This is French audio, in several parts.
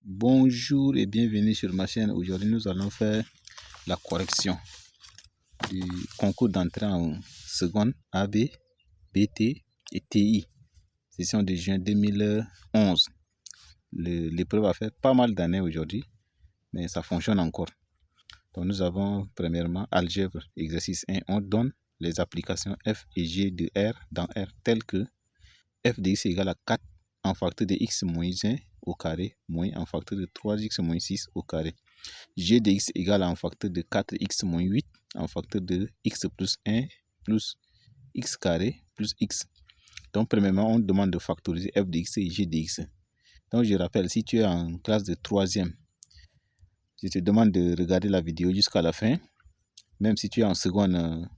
Bonjour et bienvenue sur ma chaîne. Aujourd'hui, nous allons faire la correction du concours d'entrée en seconde AB, BT et TI, session de juin 2011. L'épreuve a fait pas mal d'années aujourd'hui, mais ça fonctionne encore. Donc, nous avons premièrement algèbre, exercice 1. On donne les applications f et g de R dans R telles que f de x égale à 4 en facteur de x moins 1 au carré moins en facteur de 3x moins 6 au carré. G de x égale à un facteur de 4x moins 8 en facteur de x plus 1 plus x carré plus x. Donc, premièrement, on demande de factoriser f de x et g de x. Donc, je rappelle, si tu es en classe de 3e, je te demande de regarder la vidéo jusqu'à la fin. Même si tu es en seconde,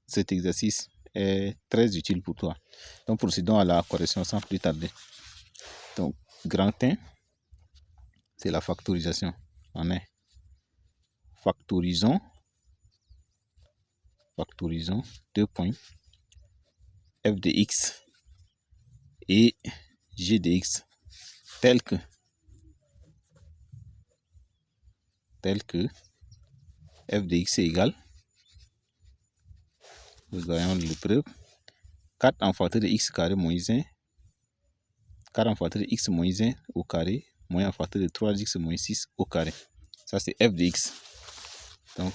cet exercice est très utile pour toi. Donc, procédons à la correction sans plus tarder. Donc, grand 1, c'est la factorisation. On est factorisons 2 points f de x et g de x tel que f de x est égal, nous voyons l'épreuve, 4 en facteur de x carré moins 1, 4 en facteur de x moins 1 au carré, moins en facteur de 3x moins 6 au carré. Ça, c'est f de x. Donc,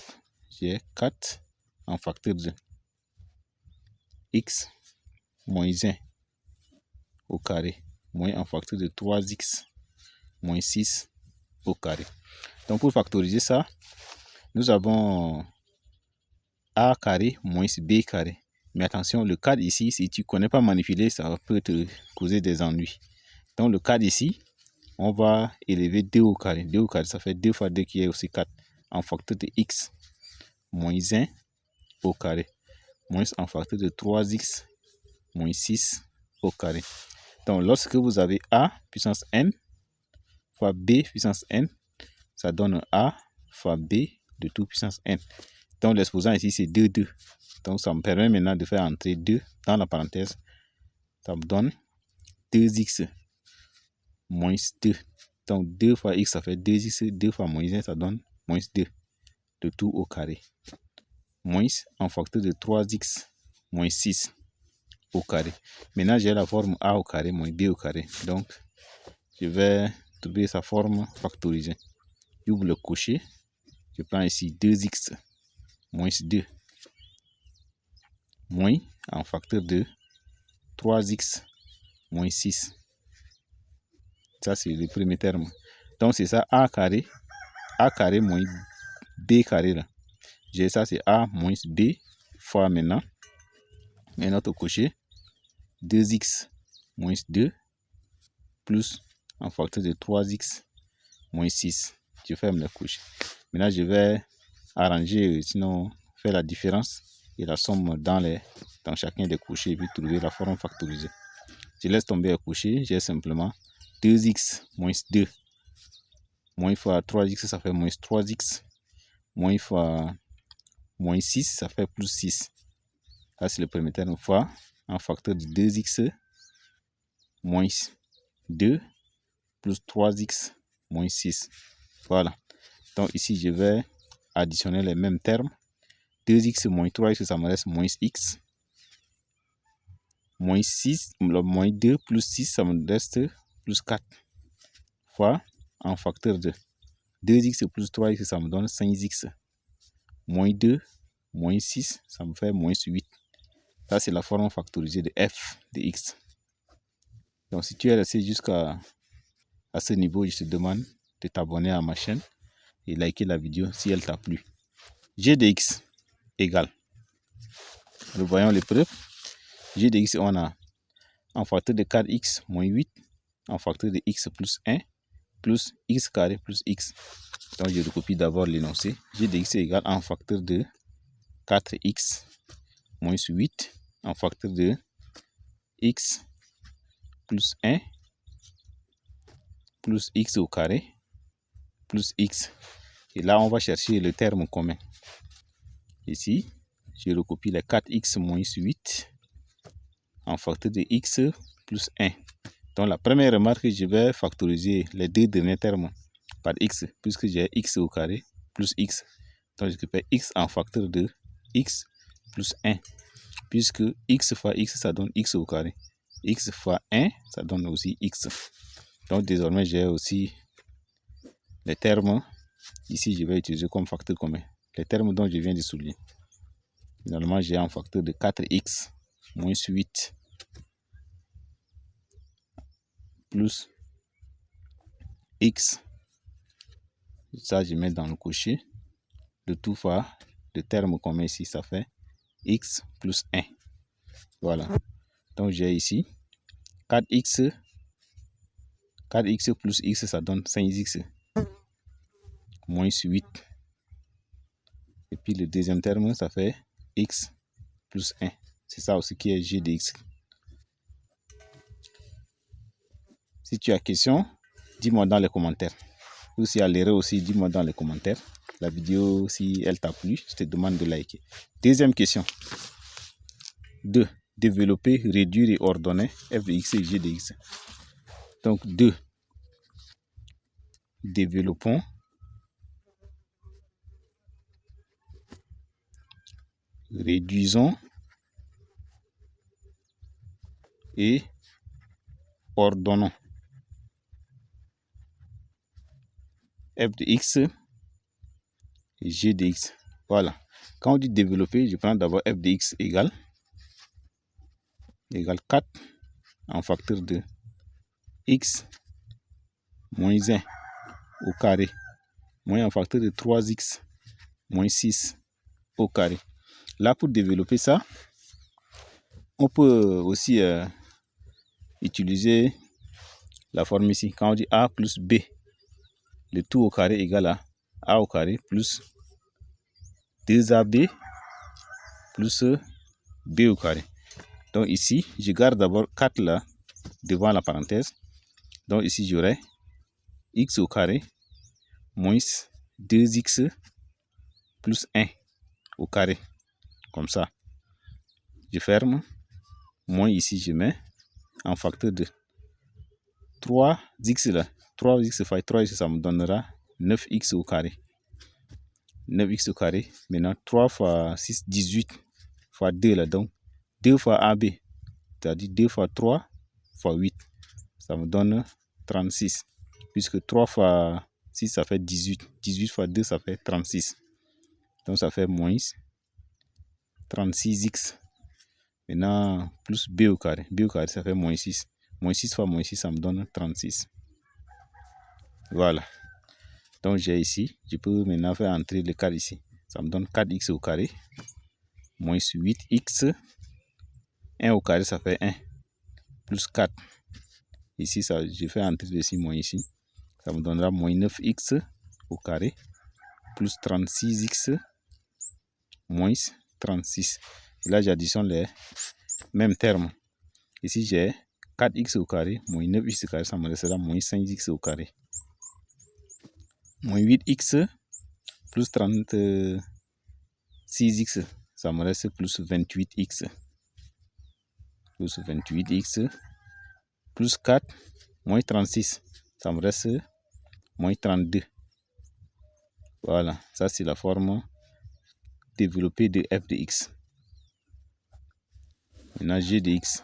j'ai 4 en facteur de x moins 1 au carré, moins en facteur de 3x moins 6 au carré. Donc, pour factoriser ça, nous avons a carré moins b carré. Mais attention, le cadre ici, si tu ne connais pas manipuler, ça peut te causer des ennuis. Donc, le cadre ici, on va élever 2 au carré. 2 au carré, ça fait 2 fois 2 qui est aussi 4 en facteur de x moins 1 au carré, moins en facteur de 3x moins 6 au carré. Donc, lorsque vous avez a puissance n fois b puissance n, ça donne a fois b de tout puissance n. Donc, l'exposant ici, c'est 2, 2. Donc, ça me permet maintenant de faire entrer 2 dans la parenthèse. Ça me donne 2x moins 2. Donc, 2 fois x, ça fait 2x. 2 fois moins 1, ça donne moins 2 de tout au carré. Moins en facteur de 3x moins 6 au carré. Maintenant, j'ai la forme a au carré moins b au carré. Donc, je vais trouver sa forme factorisée. J'ouvre le cocher. Je prends ici 2x moins 2 moins en facteur de 3x moins 6. Ça, c'est le premier terme. Donc, c'est ça, a carré moins b carré là. J'ai ça, c'est a moins b fois maintenant notre cocher 2x moins 2 plus en facteur de 3x moins 6. Je ferme le cocher. Maintenant, je vais arranger, sinon faire la différence et la somme dans chacun des cochers et puis trouver la forme factorisée. Je laisse tomber le cocher, j'ai simplement 2x moins 2 moins fois 3x, ça fait moins 3x, moins fois moins 6, ça fait plus 6. Ça, c'est le premier terme, fois un facteur de 2x moins 2 plus 3x moins 6. Voilà. Donc, ici, je vais additionner les mêmes termes. 2x moins 3x, ça me reste moins x. Moins 6, moins 2 plus 6, ça me reste plus 4. Fois un facteur de 2x plus 3x, ça me donne 5x. Moins 2, moins 6, ça me fait moins 8. Ça, c'est la forme factorisée de f de x. Donc, si tu es resté jusqu'à ce niveau, je te demande de t'abonner à ma chaîne et liker la vidéo si elle t'a plu. G de x égale, nous voyons l'épreuve. G de x, on a un facteur de 4x moins 8 en facteur de x plus 1 plus x carré plus x. Donc, je recopie d'abord l'énoncé. G de x est égal à un facteur de 4x moins 8 en facteur de x plus 1 plus x au carré plus x. Et là, on va chercher le terme commun. Ici, je recopie les 4x moins 8 en facteur de x plus 1. Donc la première remarque, je vais factoriser les deux derniers termes par x, puisque j'ai x au carré plus x. Donc je récupère x en facteur de x plus 1, puisque x fois x, ça donne x au carré. X fois 1, ça donne aussi x. Donc désormais, j'ai aussi les termes, ici je vais utiliser comme facteur commun, les termes dont je viens de souligner. Finalement, j'ai un facteur de 4x moins 8 plus x. Ça, je mets dans le cocher. De tout fois, le terme commun ici, ça fait x plus 1. Voilà. Donc, j'ai ici 4x plus x, ça donne 5x moins 8. Et puis, le deuxième terme, ça fait x plus 1. C'est ça aussi qui est g de x. Si tu as question, dis-moi dans les commentaires. Ou si à l'erreur aussi, dis-moi dans les commentaires. La vidéo, si elle t'a plu, je te demande de liker. Deuxième question. 2. Développer, réduire et ordonner f de x et g de x. Donc 2. Développons, réduisons et ordonnons f de x et g de x. Voilà. Quand on dit développer, je prends d'abord f de x égale 4 en facteur de x moins 1 au carré moins en facteur de 3x moins 6 au carré. Là, pour développer ça, on peut aussi utiliser la forme ici. Quand on dit a plus b, le tout au carré égale à a au carré plus 2ab plus b au carré. Donc ici, je garde d'abord 4 là devant la parenthèse. Donc ici, j'aurai x au carré moins 2x plus 1 au carré. Comme ça. Je ferme. Moins ici, je mets en facteur de 3x là. 3x fois 3x, ça me donnera 9x au carré. 9x au carré. Maintenant, 3 fois 6, 18 fois 2 là. Donc, 2 fois AB. C'est-à-dire 2 fois 3 fois 8. Ça me donne 36. Puisque 3 fois 6, ça fait 18. 18 fois 2, ça fait 36. Donc, ça fait moins 36x. Maintenant, plus b au carré. B au carré, ça fait moins 6. Moins 6 fois moins 6, ça me donne 36. Voilà. Donc, j'ai ici, je peux maintenant faire entrer le carré ici. Ça me donne 4x au carré. Moins 8x. 1 au carré, ça fait 1. Plus 4. Ici, ça, je fais entrer ici, moins ici. Ça me donnera moins 9x au carré. Plus 36x. Moins 36. Et là, j'additionne les mêmes termes. Ici, j'ai 4x au carré. Moins 9x au carré, ça me restera moins 5x au carré. Moins 8x plus 36x, ça me reste plus 28x. Plus 28x plus 4 moins 36, ça me reste moins 32. Voilà, ça c'est la forme développée de f de x. Maintenant, g de x.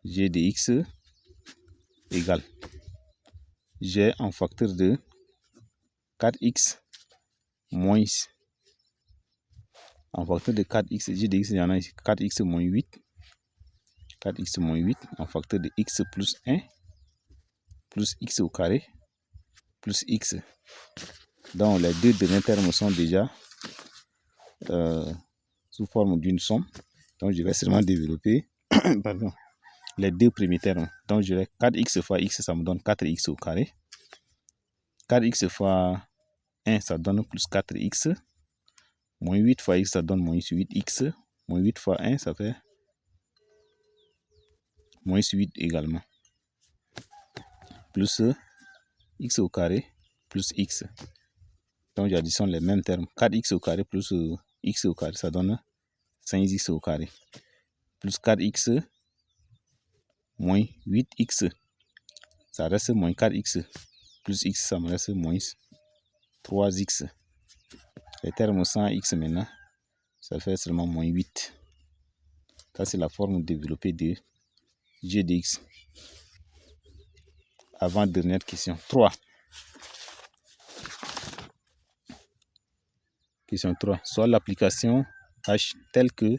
G de x égale. J'ai un facteur de 4x moins. En facteur de 4x, g de x, il y en a ici 4x moins 8. 4x moins 8 en facteur de x plus 1 plus x au carré plus x. Donc les deux derniers termes sont déjà sous forme d'une somme. Donc je vais seulement développer pardon, les deux premiers termes. Donc je vais 4x fois x, ça me donne 4x au carré. 4x fois 1, ça donne plus 4x. Moins 8 fois x, ça donne moins 8x. Moins 8 fois 1, ça fait moins 8 également. Plus x au carré plus x. Donc j'additionne les mêmes termes. 4x au carré plus x au carré, ça donne 5x au carré. Plus 4x moins 8x, ça reste moins 4x, plus x, ça me reste moins 3x. Les termes sans x maintenant, ça fait seulement moins 8. Ça, c'est la forme développée de g de x. Avant-dernière question. 3. Question 3. Soit l'application h telle que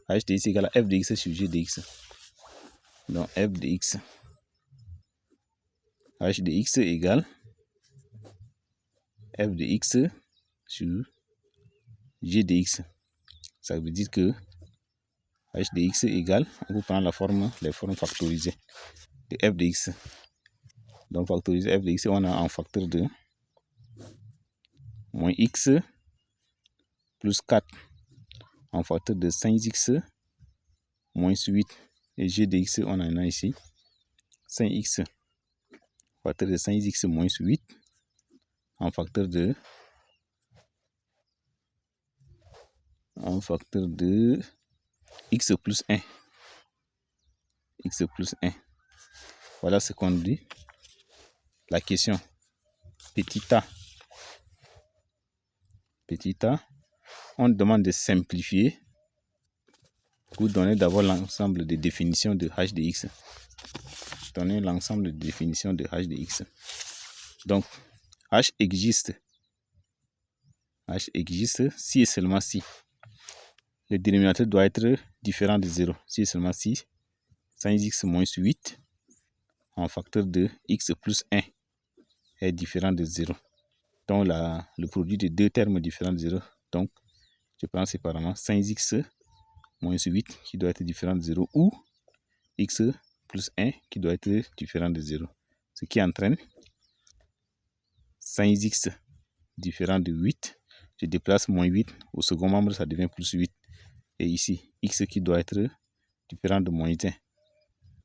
h de x égale à f de x sur g de x. Donc f de x. H de x égale f de x sur g de x. Ça veut dire que h de x égale, on peut prendre les formes factorisées de f de x. Donc factoriser f de x, on a en facteur de moins x plus 4 en facteur de 5x moins 8. Et g de x, on en a ici 5x facteur de 5x moins 8 en facteur de x plus 1. X plus 1. Voilà ce qu'on dit. La question. Petit a, on demande de simplifier pour donner d'abord l'ensemble des définitions de h de x. Donner l'ensemble des définitions de h de x. Donc, h existe si et seulement si le dénominateur doit être différent de 0. Si et seulement si 5x moins 8 en facteur de x plus 1 est différent de 0. Donc, le produit de deux termes différents de 0. Donc, je prends séparément 5x moins 8 qui doit être différent de 0 ou x plus 1 qui doit être différent de 0. Ce qui entraîne 5x différent de 8. Je déplace moins 8 au second membre, ça devient plus 8. Et ici, x qui doit être différent de moins 1.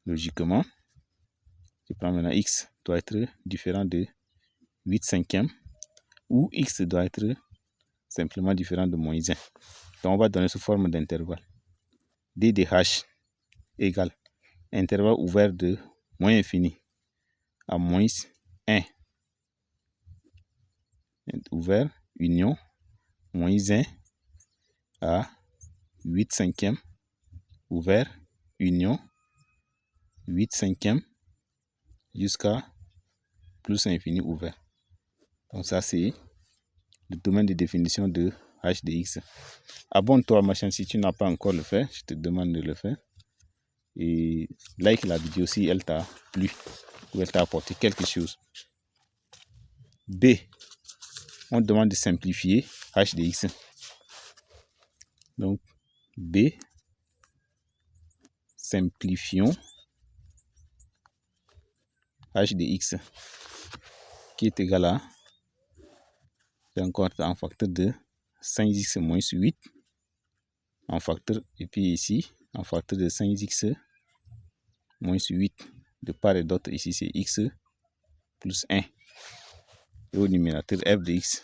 Logiquement, je prends maintenant x doit être différent de 8 cinquièmes ou x doit être simplement différent de moins 1. Donc, on va donner sous forme d'intervalle. d de h égale intervalle ouvert de moins infini à moins 1. Ouvert, union, moins 1 à 8 cinquièmes. Ouvert, union, 8 cinquièmes jusqu'à plus infini ouvert. Donc ça, c'est le domaine de définition de h de x. Abonne-toi à ma chaîne si tu n'as pas encore le fait. Je te demande de le faire. Et like la vidéo si elle t'a plu ou elle t'a apporté quelque chose. B. On demande de simplifier h de x. Donc, B. Simplifions h de x qui est égal à, j'ai encore en facteur de 5x moins 8 en facteur, et puis ici en facteur de 5x moins 8 de part et d'autre. Ici c'est x plus 1 et au numérateur f de x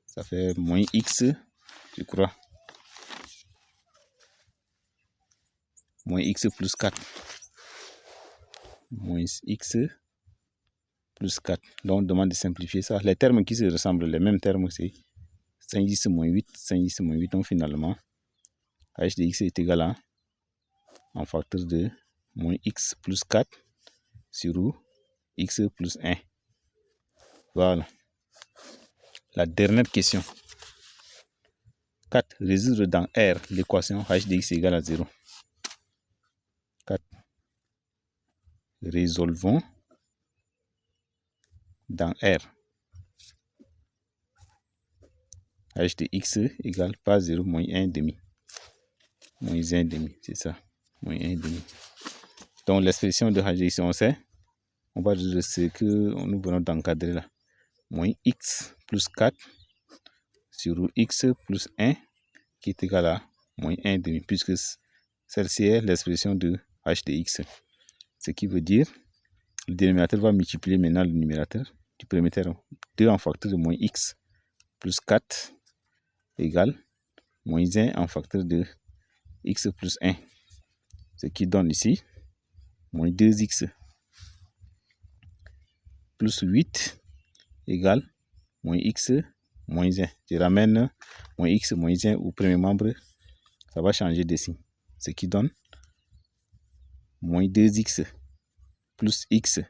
ça fait moins x, je crois, moins x plus 4, moins x plus 4. Donc on demande de simplifier ça. Les termes qui se ressemblent, les mêmes termes, c'est 5x moins 8, 5x moins 8. Donc finalement, h de x est égal à, en facteur de moins x plus 4 sur x plus 1. Voilà. La dernière question. 4. Résoudre dans R l'équation h de x égale à 0. 4. Résolvons dans R h de x égale pas 0, moins 1 demi. Moins 1 demi, c'est ça. Moins 1 demi. Donc l'expression de h de x, on sait. On va dire ce que nous venons d'encadrer là. Moins x plus 4 sur x plus 1 qui est égal à moins 1 demi, puisque celle-ci est l'expression de h de x. Ce qui veut dire, le dénominateur va multiplier maintenant le numérateur du premier terme. 2 en facteur de moins x plus 4 égale moins 1 en facteur de x plus 1. Ce qui donne ici moins 2x plus 8 égale moins x moins 1. Je ramène moins x moins 1 au premier membre, ça va changer de signe. Ce qui donne moins 2x plus x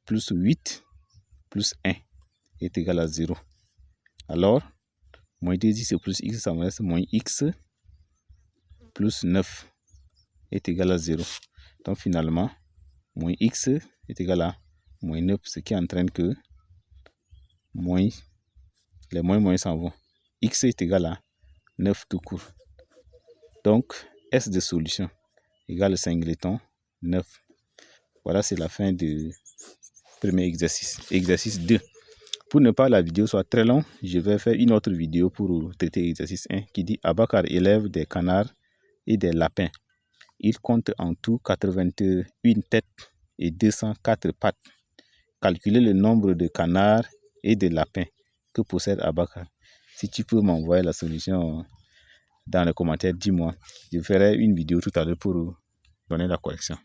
plus 8 plus 1 est égal à 0. Alors, moins 2x plus x, ça me reste moins x plus 9 est égal à 0. Donc finalement, moins x est égal à moins 9, ce qui entraîne que les moins s'en vont. X est égal à 9 tout court. Donc, S de solution égale singleton 9. Voilà, c'est la fin du premier exercice. Exercice 2. Pour ne pas que la vidéo soit très longue, je vais faire une autre vidéo pour traiter l'exercice 1 qui dit Abakar élève des canards et des lapins. Il compte en tout 81 têtes et 204 pattes. Calculez le nombre de canards et de lapins que possède Abakar. Si tu peux m'envoyer la solution dans les commentaires, dis-moi. Je ferai une vidéo tout à l'heure pour donner la correction.